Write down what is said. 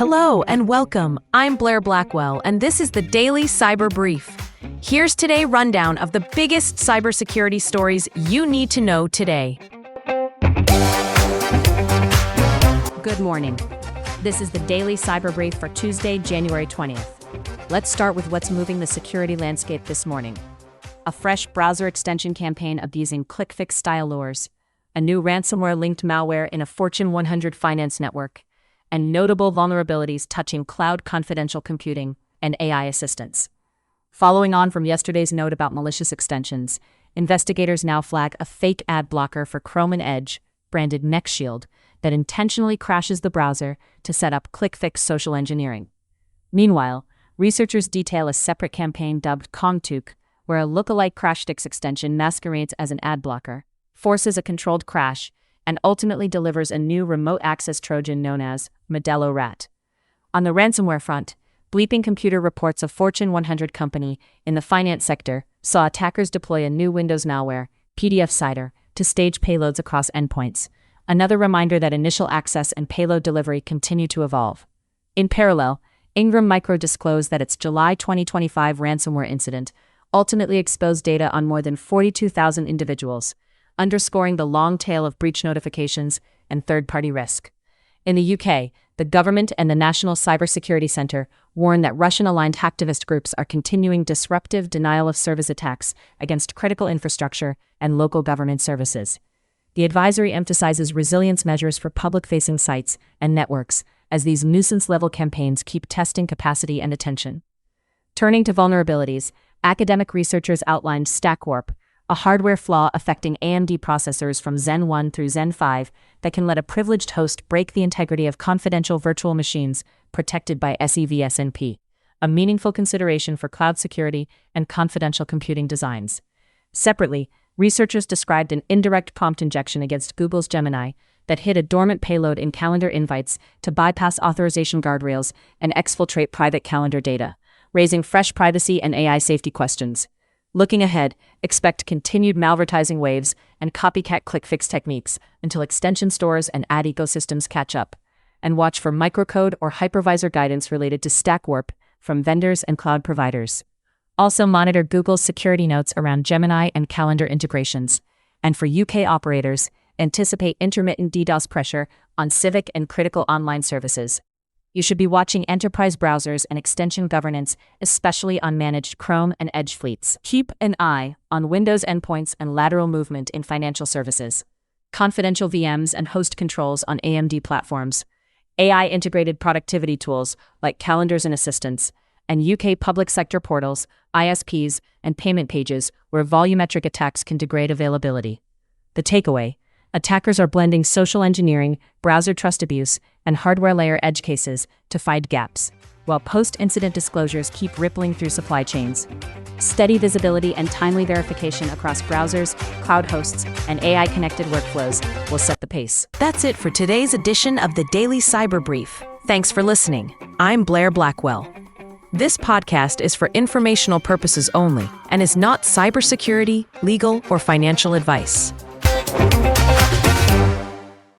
Hello and welcome. I'm Blair Blackwell, and this is the Daily Cyber Brief. Here's today's rundown of the biggest cybersecurity stories you need to know today. Good morning. This is the Daily Cyber Brief for Tuesday, January 20th. Let's start with what's moving the security landscape this morning. A fresh browser extension campaign abusing click-fix-style lures, a new ransomware-linked malware in a Fortune 100 finance network, and notable vulnerabilities touching cloud confidential computing and AI assistance. Following on from yesterday's note about malicious extensions, investigators now flag a fake ad blocker for Chrome and Edge, branded NextShield, that intentionally crashes the browser to set up click-fix social engineering. Meanwhile, researchers detail a separate campaign dubbed Kongtuk, where a lookalike CrashSticks extension masquerades as an ad blocker, forces a controlled crash, and ultimately delivers a new remote access Trojan known as Modelo Rat. On the ransomware front, Bleeping Computer reports a Fortune 100 company in the finance sector saw attackers deploy a new Windows malware, PDF Cider, to stage payloads across endpoints, another reminder that initial access and payload delivery continue to evolve. In parallel, Ingram Micro disclosed that its July 2025 ransomware incident ultimately exposed data on more than 42,000 individuals, underscoring the long tail of breach notifications and third-party risk. In the UK, the government and the National Cybersecurity Center warn that Russian-aligned hacktivist groups are continuing disruptive denial-of-service attacks against critical infrastructure and local government services. The advisory emphasizes resilience measures for public-facing sites and networks as these nuisance-level campaigns keep testing capacity and attention. Turning to vulnerabilities, academic researchers outlined StackWarp, a hardware flaw affecting AMD processors from Zen 1 through Zen 5 that can let a privileged host break the integrity of confidential virtual machines protected by SEV-SNP, a meaningful consideration for cloud security and confidential computing designs. Separately, researchers described an indirect prompt injection against Google's Gemini that hid a dormant payload in calendar invites to bypass authorization guardrails and exfiltrate private calendar data, raising fresh privacy and AI safety questions. Looking ahead, expect continued malvertising waves and copycat click-fix techniques until extension stores and ad ecosystems catch up. And watch for microcode or hypervisor guidance related to StackWarp from vendors and cloud providers. Also monitor Google's security notes around Gemini and calendar integrations. And for UK operators, anticipate intermittent DDoS pressure on civic and critical online services. You should be watching enterprise browsers and extension governance, especially on managed Chrome and Edge fleets. Keep an eye on Windows endpoints and lateral movement in financial services, confidential VMs and host controls on AMD platforms, AI-integrated productivity tools like calendars and assistants, and UK public sector portals, ISPs, and payment pages where volumetric attacks can degrade availability. The takeaway: attackers are blending social engineering, browser trust abuse, and hardware layer edge cases to find gaps, while post-incident disclosures keep rippling through supply chains. Steady visibility and timely verification across browsers, cloud hosts, and AI-connected workflows will set the pace. That's it for today's edition of the Daily Cyber Brief. Thanks for listening. I'm Blair Blackwell. This podcast is for informational purposes only and is not cybersecurity, legal, or financial advice.